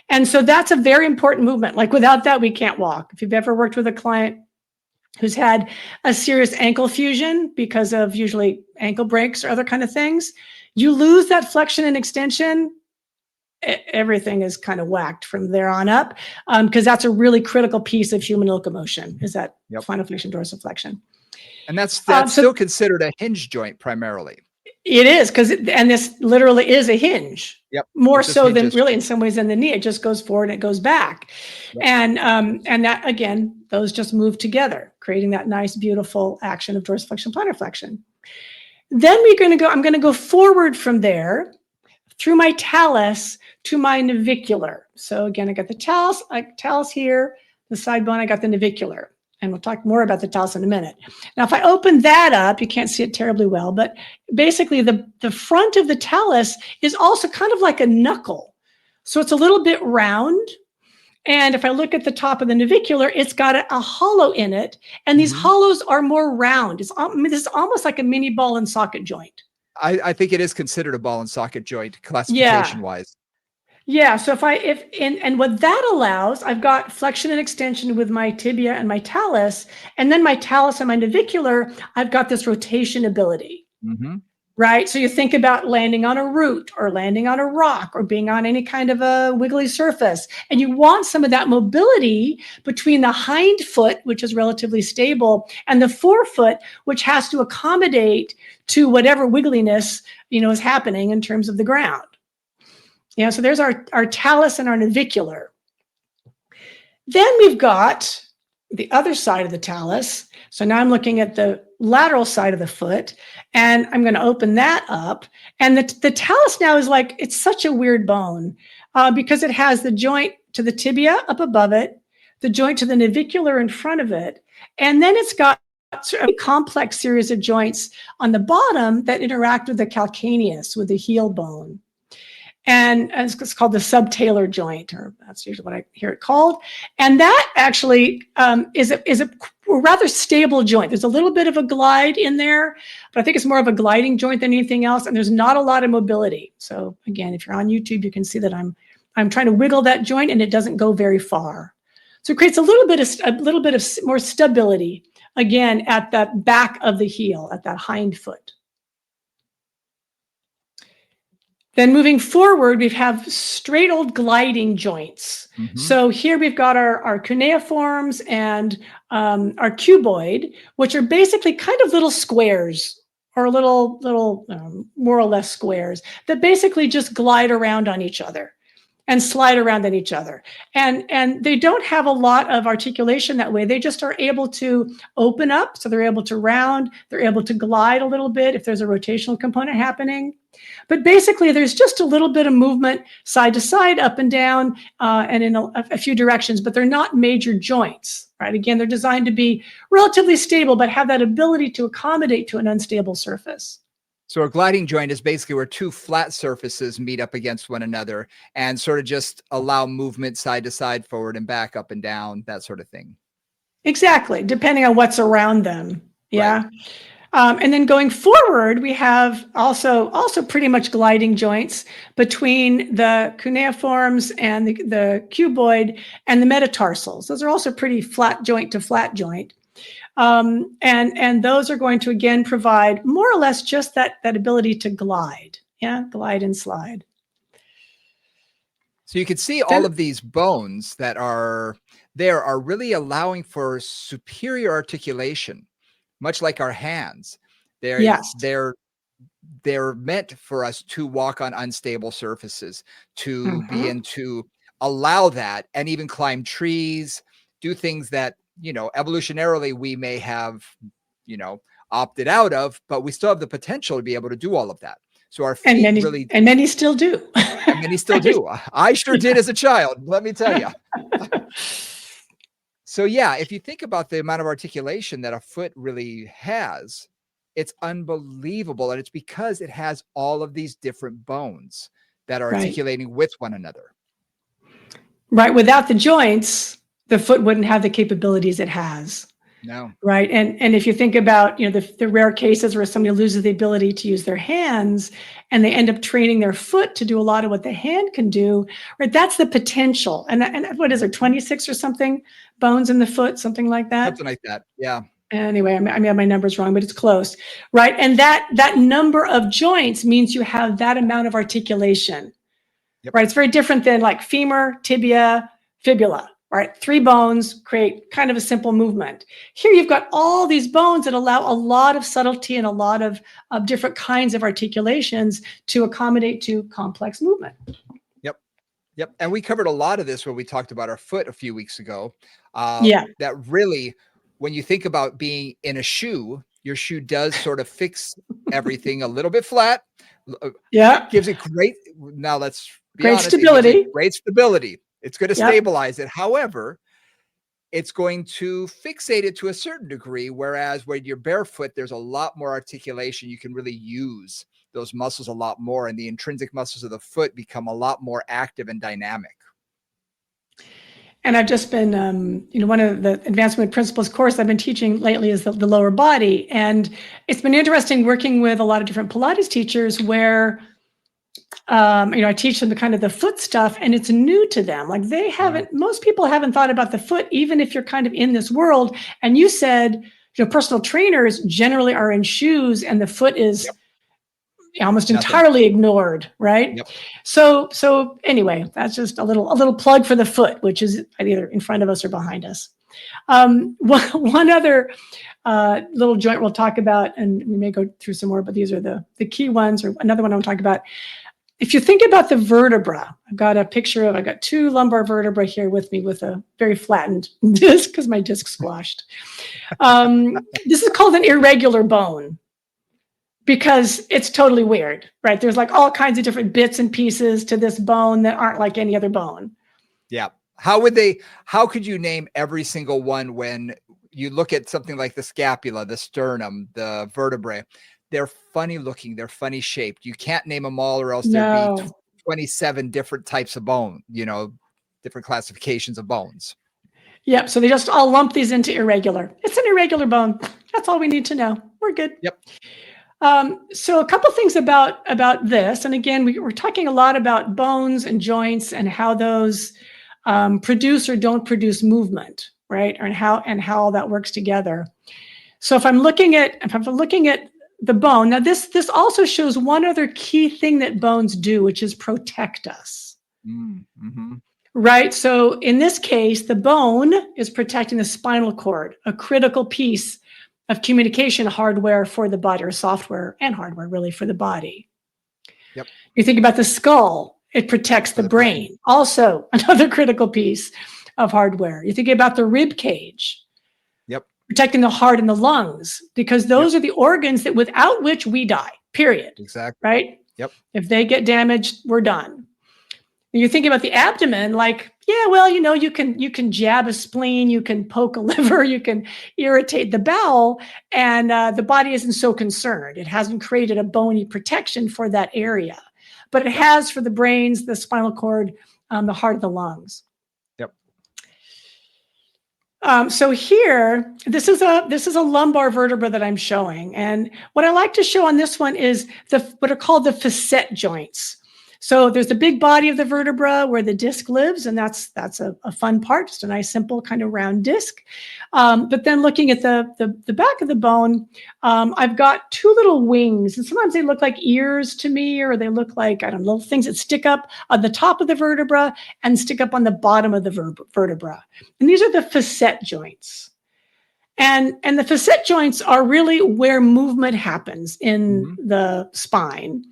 And so that's a very important movement. Like, without that, we can't walk. If you've ever worked with a client who's had a serious ankle fusion because of usually ankle breaks or other kind of things, you lose that flexion and extension, everything is kind of whacked from there on up, because that's a really critical piece of human locomotion, is that plantar flexion, dorsiflexion. And that's still considered a hinge joint primarily. It is, and this literally is a hinge. Yep. More so than really in some ways in the knee. It just goes forward and it goes back. Yep. And that, again, those just move together, creating that nice, beautiful action of dorsiflexion, plantar flexion. Then I'm going to go forward from there through my talus to my navicular. So again, I got the talus here, the side bone, I got the navicular. And we'll talk more about the talus in a minute. Now, if I open that up, you can't see it terribly well, but basically the front of the talus is also kind of like a knuckle. So it's a little bit round. And if I look at the top of the navicular, it's got a hollow in it. And these hollows are more round. This is almost like a mini ball and socket joint. I think it is considered a ball and socket joint classification-wise. Yeah, so and what that allows, I've got flexion and extension with my tibia and my talus, and then my talus and my navicular, I've got this rotation ability, right? So you think about landing on a root or landing on a rock or being on any kind of a wiggly surface, and you want some of that mobility between the hind foot, which is relatively stable, and the forefoot, which has to accommodate to whatever wiggliness, is happening in terms of the ground. Yeah, so there's our talus and our navicular. Then we've got the other side of the talus. So now I'm looking at the lateral side of the foot, and I'm going to open that up. And the talus now is like, it's such a weird bone because it has the joint to the tibia up above it, the joint to the navicular in front of it, and then it's got a complex series of joints on the bottom that interact with the calcaneus, with the heel bone. And it's called the subtalar joint, or that's usually what I hear it called. And that actually is a rather stable joint. There's a little bit of a glide in there, but I think it's more of a gliding joint than anything else. And there's not a lot of mobility. So again, if you're on YouTube, you can see that I'm trying to wiggle that joint, and it doesn't go very far. So it creates a little bit of more stability, again, at the back of the heel, at that hind foot. Then moving forward, we have straight old gliding joints. So here we've got our cuneiforms and our cuboid, which are basically kind of little squares, or little more or less squares that basically just glide around on each other and slide around on each other. And they don't have a lot of articulation that way. They just are able to open up. So they're able to round, they're able to glide a little bit if there's a rotational component happening. But basically there's just a little bit of movement side to side, up and down, and in a few directions, but they're not major joints, right? Again, they're designed to be relatively stable, but have that ability to accommodate to an unstable surface. So a gliding joint is basically where two flat surfaces meet up against one another and sort of just allow movement side to side, forward and back, up and down, that sort of thing. Exactly, depending on what's around them. Right. Yeah. And then going forward, we have also pretty much gliding joints between the cuneiforms and the cuboid and the metatarsals. Those are also pretty flat joint to flat joint. And those are going to, again, provide more or less just that ability to glide. Yeah, glide and slide. So you can see all of these bones that are there are really allowing for superior articulation, much like our hands. Yes. They're meant for us to walk on unstable surfaces, to begin to allow that and even climb trees, do things that, evolutionarily we may have, opted out of, but we still have the potential to be able to do all of that. So our feet and many still do. And many still do. I sure did as a child, let me tell you. So yeah, if you think about the amount of articulation that a foot really has, it's unbelievable. And it's because it has all of these different bones that are articulating with one another. Right. Without the joints, the foot wouldn't have the capabilities it has. No. Right. And if you think about, the rare cases where somebody loses the ability to use their hands and they end up training their foot to do a lot of what the hand can do, right? That's the potential. And what is there, 26 or something bones in the foot, something like that? Something like that. Yeah. Anyway, I may have my numbers wrong, but it's close. Right. And that number of joints means you have that amount of articulation. Yep. Right. It's very different than like femur, tibia, fibula. Right, 3 bones create kind of a simple movement. Here you've got all these bones that allow a lot of subtlety and a lot of different kinds of articulations to accommodate to complex movement. Yep. And we covered a lot of this when we talked about our foot a few weeks ago. That really, when you think about being in a shoe, your shoe does sort of fix everything a little bit flat. Yeah. Gives it great, now let's be great honest, stability. Great stability. It's going to stabilize it. However, it's going to fixate it to a certain degree, whereas when you're barefoot, there's a lot more articulation. You can really use those muscles a lot more, and the intrinsic muscles of the foot become a lot more active and dynamic. And I've just been, one of the advancement principles course I've been teaching lately is the lower body. And it's been interesting working with a lot of different Pilates teachers where I teach them the kind of the foot stuff and it's new to them. Like they haven't, most people haven't thought about the foot, even if you're kind of in this world. And you said, personal trainers generally are in shoes and the foot is almost entirely ignored. Right. Yep. So anyway, that's just a little plug for the foot, which is either in front of us or behind us. One other little joint we'll talk about, and we may go through some more, but these are the key ones, or another one I'll talk about. If you think about the vertebra, I've got 2 lumbar vertebrae here with me with a very flattened disc because my disc squashed. This is called an irregular bone because it's totally weird, right? There's like all kinds of different bits and pieces to this bone that aren't like any other bone. Yeah. How could you name every single one when you look at something like the scapula, the sternum, the vertebrae? They're funny looking, they're funny shaped. You can't name them all or else there'd be 27 different types of bone, different classifications of bones. Yep. So they just all lump these into irregular. It's an irregular bone. That's all we need to know. We're good. Yep. So a couple things about this. And again, we're talking a lot about bones and joints and how those produce or don't produce movement, right? And how that works together. So if I'm looking at the bone, now this also shows one other key thing that bones do, which is protect us. Mm-hmm. Right. So in this case, the bone is protecting the spinal cord, a critical piece of communication hardware for the body, or software and hardware really for the body. Yep. You think about the skull, it protects the brain, also another critical piece of hardware. You think about the rib cage. Yep. Protecting the heart and the lungs, because those are the organs that without which we die, period. Exactly. Right? Yep. If they get damaged, we're done. You're thinking about the abdomen, like, yeah, well, you can jab a spleen, you can poke a liver, you can irritate the bowel, and the body isn't so concerned. It hasn't created a bony protection for that area, but it has for the brains, the spinal cord, the heart, the lungs. Yep. So here, this is a lumbar vertebra that I'm showing, and what I like to show on this one is what are called the facet joints. So there's the big body of the vertebra where the disc lives, and that's a fun part, just a nice, simple kind of round disc. But then looking at the back of the bone, I've got two little wings, and sometimes they look like ears to me, or they look like, I don't know, little things that stick up on the top of the vertebra and stick up on the bottom of the vertebra. And these are the facet joints. And the facet joints are really where movement happens in the spine.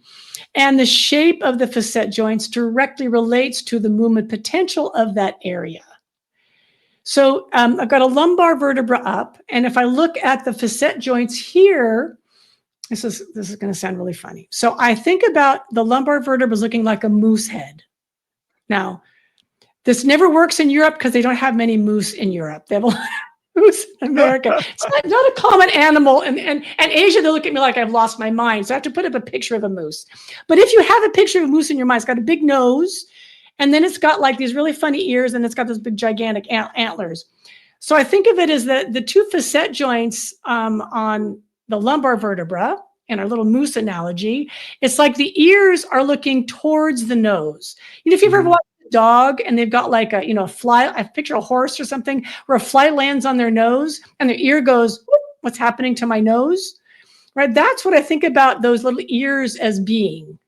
And the shape of the facet joints directly relates to the movement potential of that area. So I've got a lumbar vertebra up, and if I look at the facet joints here, this is going to sound really funny. So I think about the lumbar vertebra as looking like a moose head. Now, this never works in Europe because they don't have many moose in Europe. They have a lot of moose in America. It's not a common animal. And Asia, they look at me like I've lost my mind. So I have to put up a picture of a moose. But if you have a picture of a moose in your mind, it's got a big nose, and then it's got like these really funny ears, and it's got those big gigantic antlers. So I think of it as the two facet joints on the lumbar vertebra, in our little moose analogy. It's like the ears are looking towards the nose. If you've ever watched a dog and they've got like a fly, I picture a horse or something where a fly lands on their nose and their ear goes, what's happening to my nose? Right? That's what I think about those little ears as being.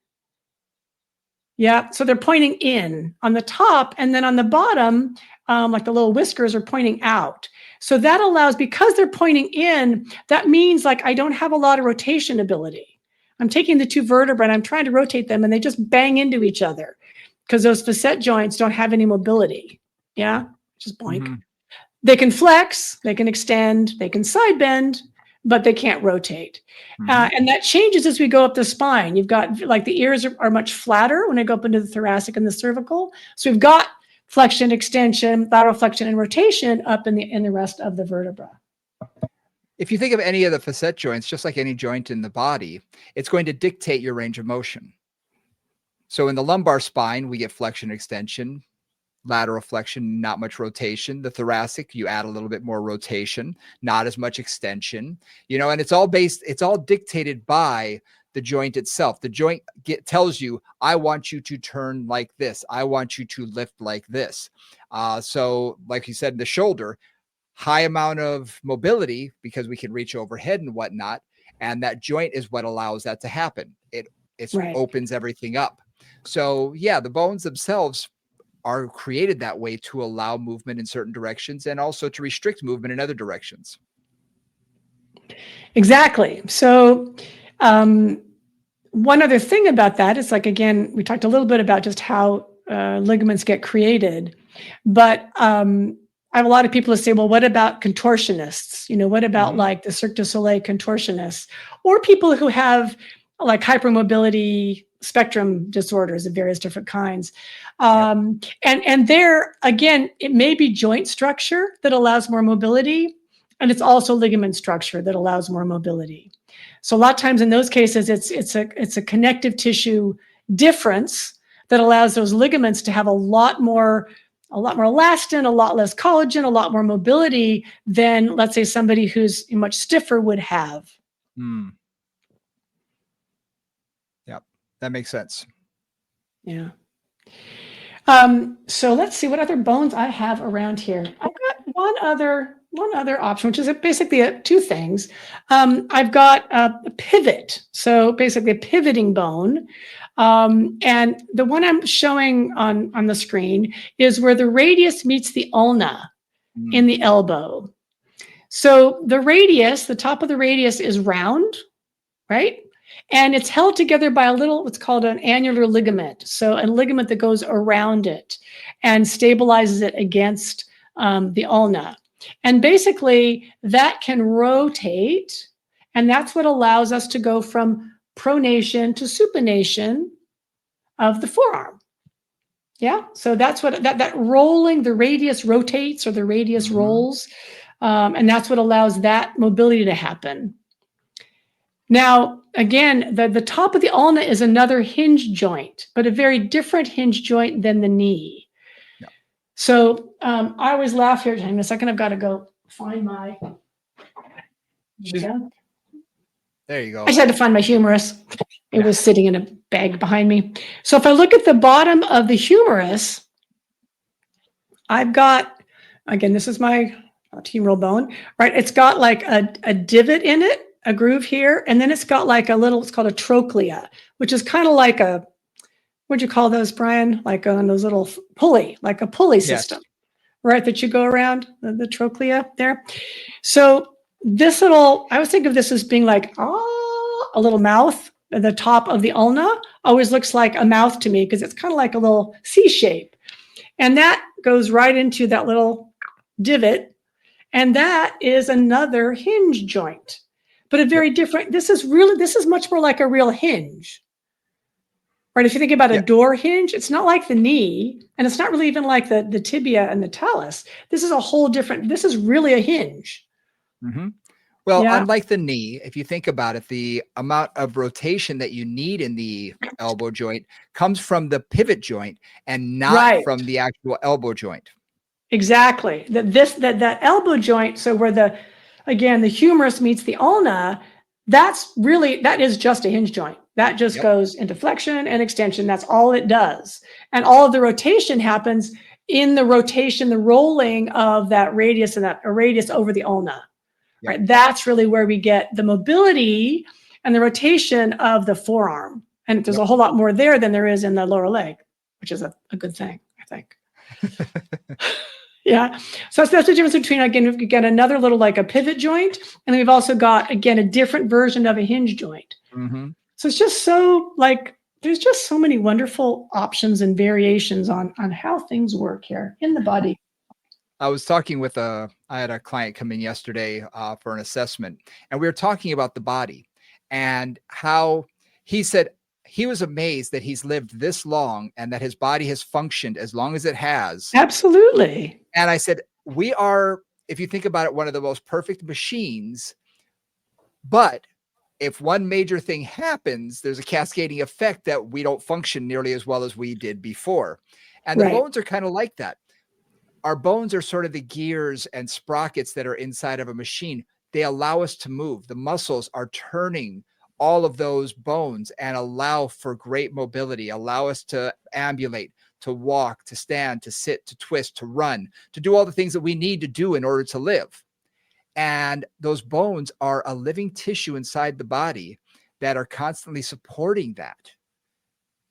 Yeah. So they're pointing in on the top, and then on the bottom, like the little whiskers are pointing out. So that allows, because they're pointing in, that means like I don't have a lot of rotation ability. I'm taking the two vertebrae and I'm trying to rotate them, and they just bang into each other because those facet joints don't have any mobility. Yeah, just boink. They can flex, they can extend, they can side bend, but they can't rotate. And that changes as we go up the spine. You've got, like, the ears are much flatter when I go up into the thoracic and the cervical. So we've got flexion, extension, lateral flexion, and rotation up in the rest of the vertebra. If you think of any of the facet joints, just like any joint in the body, it's going to dictate your range of motion. So in the lumbar spine, we get flexion, extension, lateral flexion, not much rotation. The thoracic, you add a little bit more rotation, not as much extension, and it's all dictated by the joint itself. The joint tells you, I want you to turn like this. I want you to lift like this. So like you said, the shoulder, high amount of mobility because we can reach overhead and whatnot. And that joint is what allows that to happen. It opens everything up. So yeah, the bones themselves are created that way to allow movement in certain directions and also to restrict movement in other directions. Exactly. So one other thing about that is, like, again, we talked a little bit about just how ligaments get created, but I have a lot of people who say, well, what about contortionists? What about like the Cirque du Soleil contortionists, or people who have like hypermobility spectrum disorders of various different kinds. And there, again, it may be joint structure that allows more mobility, and it's also ligament structure that allows more mobility. So a lot of times in those cases, it's a connective tissue difference that allows those ligaments to have a lot more elastin, a lot less collagen, a lot more mobility than, let's say, somebody who's much stiffer would have. That makes sense. Yeah. So let's see what other bones I have around here. I've got one other option, which is basically two things. I've got a pivot. So basically a pivoting bone. And the one I'm showing on the screen is where the radius meets the ulna in the elbow. So the radius, the top of the radius is round, right? And it's held together by what's called an annular ligament. So a ligament that goes around it and stabilizes it against the ulna. And basically that can rotate, and that's what allows us to go from pronation to supination of the forearm. Yeah. So that's what that rolling, the radius rotates or the radius Mhm. rolls. And that's what allows that mobility to happen. Now, again, the top of the ulna is another hinge joint, but a very different hinge joint than the knee. Yeah. So I always laugh here. Hang on a second. I've got to go find my. She's Yeah. there you I go. just had to find my humerus. It Yeah. was sitting in a bag behind me. So if I look at the bottom of the humerus, I've got, again, this is my humeral bone, right? It's got like a divot in it, a groove here, and then it's got like a little, it's called a trochlea, which is kind of like a, what'd you call those, Brian? Like on those little pulley, like a pulley Yes. system, right? That you go around the trochlea there. So this little, I always think of this as being like, a little mouth. The top of the ulna always looks like a mouth to me because it's kind of like a little C shape. And that goes right into that little divot. And that is another hinge joint, but a Yep. very different. This is much more like a real hinge. Right. If you think about a Yeah. door hinge, it's not like the knee, and it's not really even like the tibia and the talus. This is a whole different, this is really a hinge. Mhm. Well, Yeah. unlike the knee, if you think about it, the amount of rotation that you need in the elbow joint comes from the pivot joint and not Right. from the actual elbow joint. Exactly. That elbow joint, so where the, again, the humerus meets the ulna, that is just a hinge joint. That just Yep. goes into flexion and extension. That's all it does. And all of the rotation happens in the rotation, the rolling of that radius and that a radius over the ulna. Yep. Right? That's really where we get the mobility and the rotation of the forearm. And there's Yep. a whole lot more there than there is in the lower leg, which is a good thing, I think. Yeah. So that's the difference between, again, we've got another little like a pivot joint, and then we've also got, again, a different version of a hinge joint. Mhm. So it's just so like, there's just so many wonderful options and variations on how things work here in the body. I was talking with I had a client come in yesterday for an assessment, and we were talking about the body and how he said he was amazed that he's lived this long and that his body has functioned as long as it has. Absolutely. And I said, we are, if you think about it, one of the most perfect machines. But if one major thing happens, there's a cascading effect that we don't function nearly as well as we did before. And the Right. bones are kind of like that. Our bones are sort of the gears and sprockets that are inside of a machine. They allow us to move. The muscles are turning all of those bones and allow for great mobility, allow us to ambulate, to walk, to stand, to sit, to twist, to run, to do all the things that we need to do in order to live. And those bones are a living tissue inside the body that are constantly supporting that.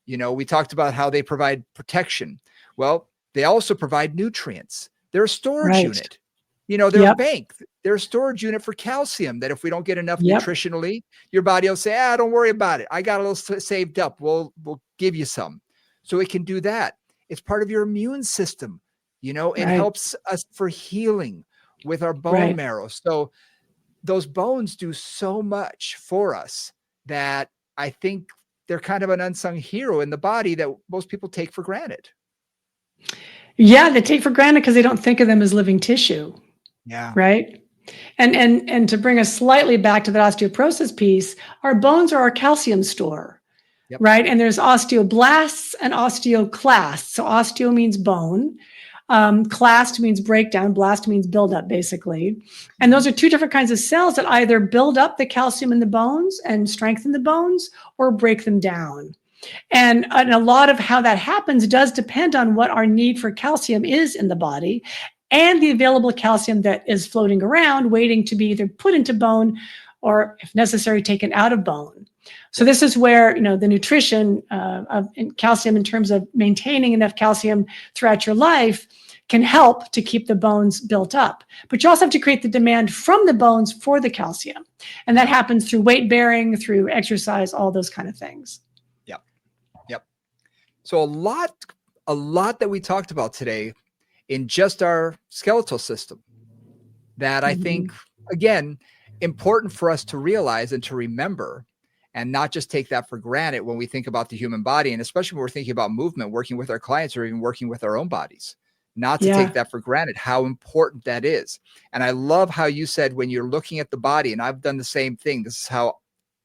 You know, we talked about how they provide protection. Well, they also provide nutrients. They're a storage Right. unit. You know, they're a Yep. bank. They're a storage unit for calcium that if we don't get enough Yep. nutritionally, your body will say, don't worry about it. I got a little saved up. We'll give you some. So it can do that. It's part of your immune system. You know, it Right. helps us for healing with our bone Right. marrow. So those bones do so much for us that I think they're kind of an unsung hero in the body that most people take for granted. Yeah, they take for granted because they don't think of them as living tissue, Yeah. right? And to bring us slightly back to that osteoporosis piece, our bones are our calcium store, Yep. right? And there's osteoblasts and osteoclasts. So osteo means bone, clast means breakdown, blast means buildup, basically. And those are two different kinds of cells that either build up the calcium in the bones and strengthen the bones or break them down. And a lot of how that happens does depend on what our need for calcium is in the body and the available calcium that is floating around, waiting to be either put into bone or, if necessary, taken out of bone. So Yep. this is where, the nutrition of calcium in terms of maintaining enough calcium throughout your life can help to keep the bones built up. But you also have to create the demand from the bones for the calcium. And that happens through weight bearing, through exercise, all those kind of things. Yep. Yep. So a lot that we talked about today in just our skeletal system that I think, Mhm. again, important for us to realize and to remember. and not just take that for granted when we think about the human body. And especially when we're thinking about movement, working with our clients or even working with our own bodies, not to take that for granted, how important that is. And I love how you said when you're looking at the body, and I've done the same thing. This is how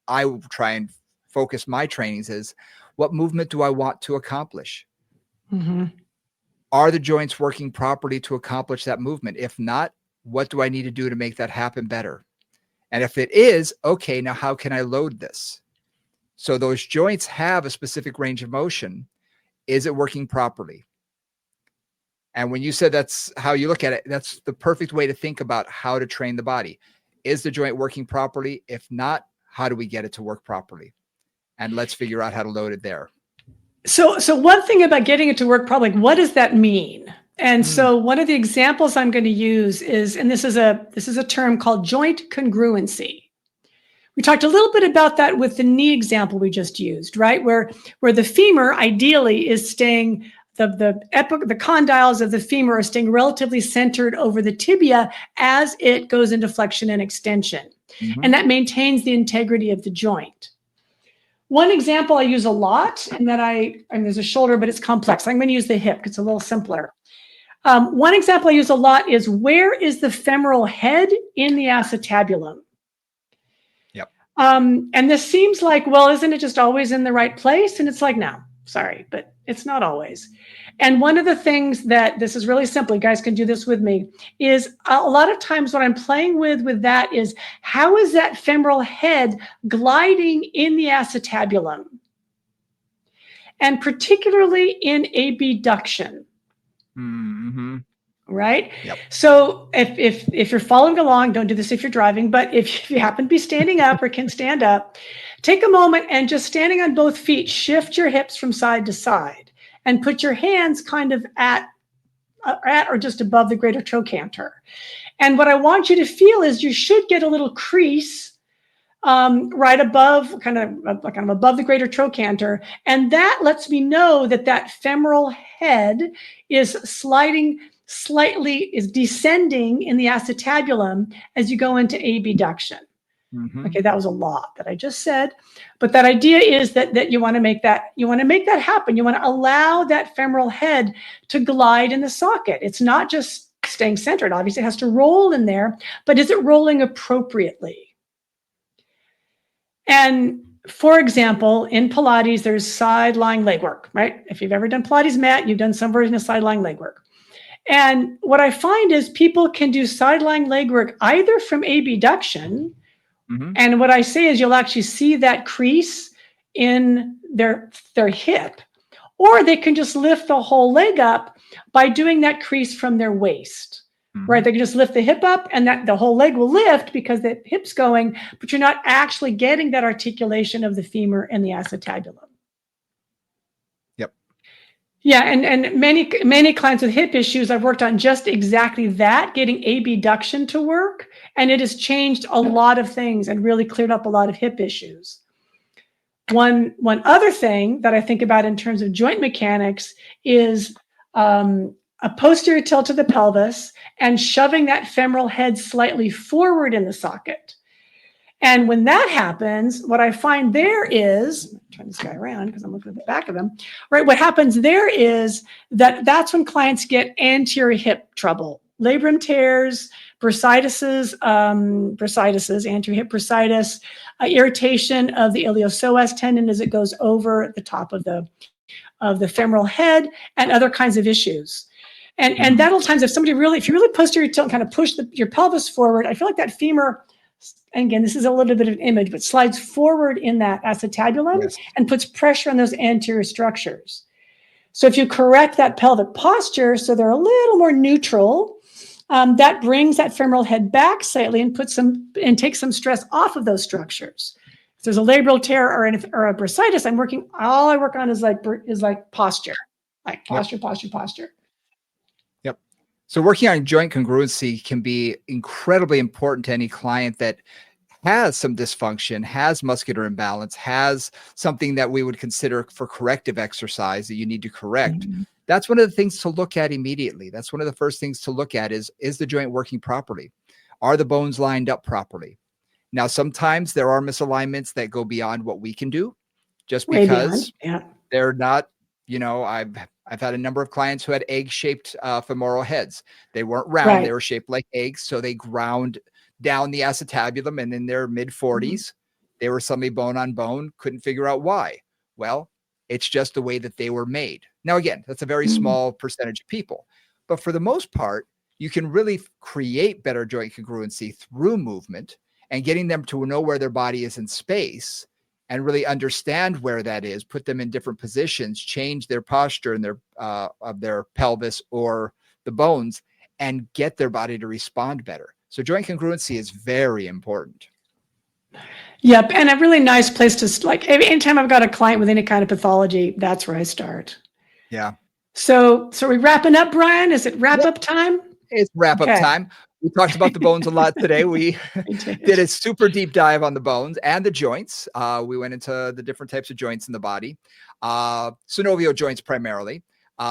I try and focus my trainings is, what movement do I want to accomplish? Are the joints working properly to accomplish that movement? If not, what do I need to do to make that happen better? And if it is, okay, now how can I load this? So those joints have a specific range of motion. Is it working properly? And when you said that's how you look at it, that's the perfect way to think about how to train the body. Is the joint working properly? If not, how do we get it to work properly? And let's figure out how to load it there. So one thing about getting it to work properly, what does that mean? And so one of the examples I'm going to use is, and this is a term called joint congruency. We talked a little bit about that with the knee example we just used, right? Where the femur ideally is staying, the condyles of the femur are staying relatively centered over the tibia as it goes into flexion and extension. And that maintains the integrity of the joint. One example I use a lot, and there's a shoulder, but it's complex. I'm going to use the hip because it's a little simpler. One example I use a lot is, where is the femoral head in the acetabulum? And this seems like, well, isn't it just always in the right place? And it's like, no, sorry, but it's not always. And one of the things that, this is really simple, you guys can do this with me, is a lot of times what I'm playing with that is, how is that femoral head gliding in the acetabulum? And particularly in abduction. Right? So if you're following along, don't do this if you're driving, but if you happen to be standing up or can stand up, take a moment and just standing on both feet, shift your hips from side to side and put your hands kind of at or just above the greater trochanter. And what I want you to feel is you should get a little crease right above, kind of above the greater trochanter. And that lets me know that that femoral head is is descending in the acetabulum as you go into abduction. Okay, that was a lot that I just said, but that idea is that you want to make that happen. You want to allow that femoral head to glide in the socket. It's not just staying centered. Obviously, it has to roll in there, but is it rolling appropriately? And for example, in Pilates, there's side lying leg work, right? If you've ever done Pilates mat, you've done some version of side lying leg work. And what I find is people can do side lying leg work either from abduction, and what I say is you'll actually see that crease in their hip, or they can just lift the whole leg up by doing that crease from their waist. Right? They can just lift the hip up and that the whole leg will lift because the hip's going, but you're not actually getting that articulation of the femur and the acetabulum. Yeah, and many clients with hip issues, I've worked on just exactly that, getting abduction to work, and it has changed a lot of things and really cleared up a lot of hip issues. One other thing that I think about in terms of joint mechanics is a posterior tilt of the pelvis and shoving that femoral head slightly forward in the socket. And when that happens, what I find there is, turn this guy around because I'm looking at the back of him, right? What happens there is that's when clients get anterior hip trouble, labrum tears, bursitis, anterior hip bursitis, irritation of the iliopsoas tendon as it goes over the top of the femoral head, and other kinds of issues. And that'll times if you really posterior tilt and kind of push your pelvis forward, I feel like that femur, and again, this is a little bit of an image, but slides forward in that acetabulum and puts pressure on those anterior structures. So if you correct that pelvic posture so they're a little more neutral, that brings that femoral head back slightly and takes some stress off of those structures. If there's a labral tear or a bursitis, all I work on is like posture, like posture. So working on joint congruency can be incredibly important to any client that has some dysfunction, has muscular imbalance, has something that we would consider for corrective exercise that you need to correct. That's one of the things to look at immediately. That's one of the first things to look at is the joint working properly? Are the bones lined up properly? Now, sometimes there are misalignments that go beyond what we can do just Way beyond. because Yeah. they're not, I've had a number of clients who had egg-shaped femoral heads. They weren't round, they Right. were shaped like eggs. So they ground down the acetabulum, and in their mid Mhm. 40s, they were suddenly bone on bone, couldn't figure out why. Well, it's just the way that they were made. Now, again, that's a very Mhm. small percentage of people. But for the most part, you can really create better joint congruency through movement and getting them to know where their body is in space and really understand where that is, put them in different positions, change their posture and their of their pelvis or the bones, and get their body to respond better. So joint congruency is very important. Yep. And a really nice place to like anytime I've got a client with any kind of pathology, that's where I start. Yeah. So are we wrapping up, Brian? Is it wrap Yep. up time? It's wrap up Okay. time. We talked about the bones a lot today. We I did did. a super deep dive on the bones and the joints. We went into the different types of joints in the body, synovial joints primarily.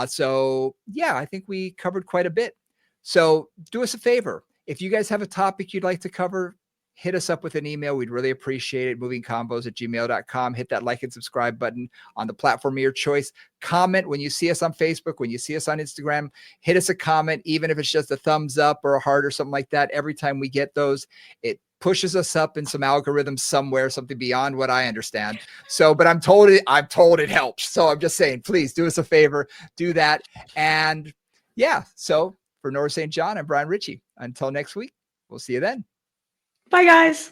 So, yeah, I think we covered quite a bit. So, do us a favor. If you guys have a topic you'd like to cover, hit us up with an email. We'd really appreciate it. Movingcombos@gmail.com. Hit that like and subscribe button on the platform of your choice. Comment when you see us on Facebook, when you see us on Instagram. Hit us a comment, even if it's just a thumbs up or a heart or something like that. Every time we get those, it pushes us up in some algorithm somewhere, something beyond what I understand. So, but I'm told it helps. So I'm just saying, please do us a favor, do that. And yeah, so for Nora St. John, I'm Brian Ritchie. Until next week, we'll see you then. Bye, guys.